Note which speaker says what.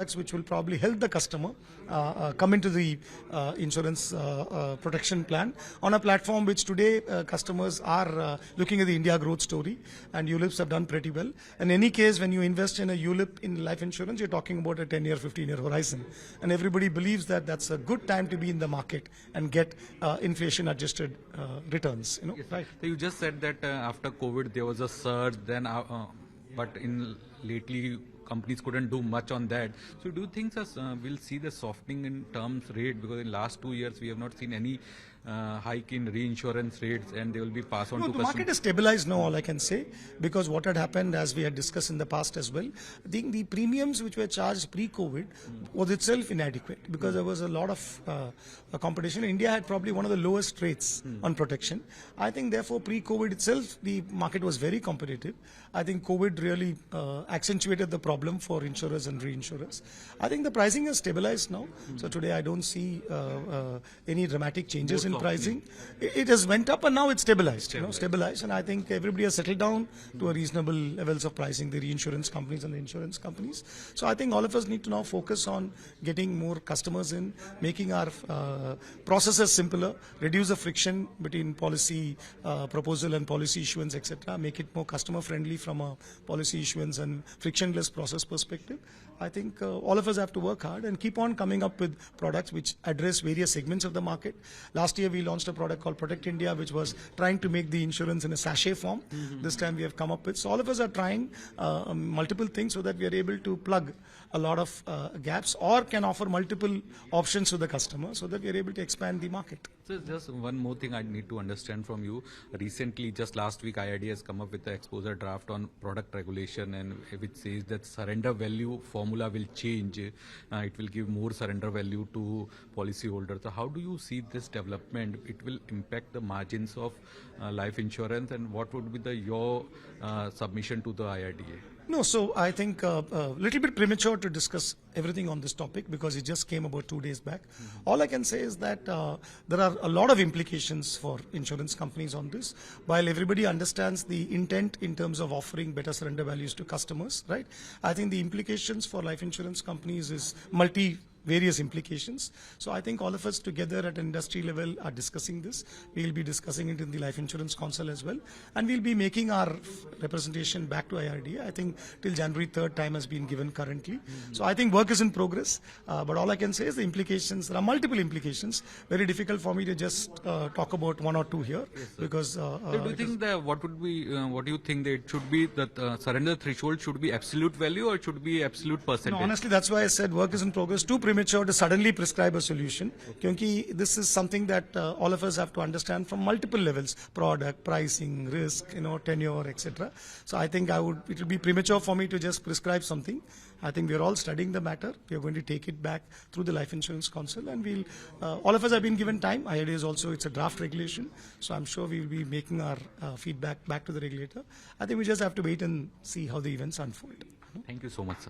Speaker 1: which will probably help the customer come into the insurance protection plan on a platform which today customers are looking at the India growth story, and ULIPs have done pretty well. In any case, when you invest in a ULIP in life insurance, you're talking about a 10-year, 15-year horizon, and everybody believes that that's a good time to be in the market and get inflation-adjusted returns.
Speaker 2: Yes,
Speaker 1: right?
Speaker 2: So you just said that after COVID there was a surge, then but in lately companies couldn't do much on that. So do you think we'll see the softening in terms rate, because in last 2 years we have not seen any hike in reinsurance rates, and they will be passed on to
Speaker 1: customers? The market is stabilized now, all I can say, because what had happened, as we had discussed in the past as well, the premiums which were charged pre-COVID was itself inadequate, because there was a lot of competition. India had probably one of the lowest rates on protection. I think therefore pre-COVID itself the market was very competitive. I think COVID really accentuated the problem for insurers and reinsurers. I think the pricing has stabilized now. So today I don't see any dramatic changes in pricing. It has went up and now it's stabilized. Stabilized, and I think everybody has settled down to a reasonable levels of pricing, the reinsurance companies and the insurance companies. So I think all of us need to now focus on getting more customers in, making our processes simpler, reduce the friction between policy proposal and policy issuance, etc. Make it more customer friendly from a policy issuance and frictionless process perspective. I think all of us have to work hard and keep on coming up with products which address various segments of the market. Last year we launched a product called Protect India, which was trying to make the insurance in a sachet form. This time we have come up with. So all of us are trying multiple things so that we are able to plug a lot of gaps, or can offer multiple options to the customer so that we are able to expand the market.
Speaker 2: So just one more thing I need to understand from you. Recently, just last week, IRDAI has come up with the exposure draft on product regulation, and which says that surrender value formula will change. It will give more surrender value to policyholders. So how do you see this development? It will impact the margins of life insurance, and what would be your submission to the IRDAI?
Speaker 1: No, so I think a little bit premature to discuss everything on this topic, because it just came about 2 days back. All I can say is that there are a lot of implications for insurance companies on this. While everybody understands the intent in terms of offering better surrender values to customers, right? I think the implications for life insurance companies is various implications. So I think all of us together at industry level are discussing this. We will be discussing it in the Life Insurance Council as well, and we'll be making our representation back to IRDAI. I think till January 3rd time has been given currently. So I think work is in progress, but all I can say is the implications, there are multiple implications. Very difficult for me to just talk about one or two here.
Speaker 2: Yes,
Speaker 1: because
Speaker 2: so do you think that what do you think that it should be, that surrender threshold should be absolute value or it should be absolute percentage?
Speaker 1: No, honestly, that's why I said work is in progress. Too premature to suddenly prescribe a solution, because this is something that all of us have to understand from multiple levels: product, pricing, risk, tenure, etc. So I think it will be premature for me to just prescribe something. I think we are all studying the matter. We are going to take it back through the Life Insurance Council, and all of us have been given time. IRDAI is also, it's a draft regulation, so I'm sure we will be making our feedback back to the regulator. I think we just have to wait and see how the events unfold.
Speaker 2: Thank you so much, sir.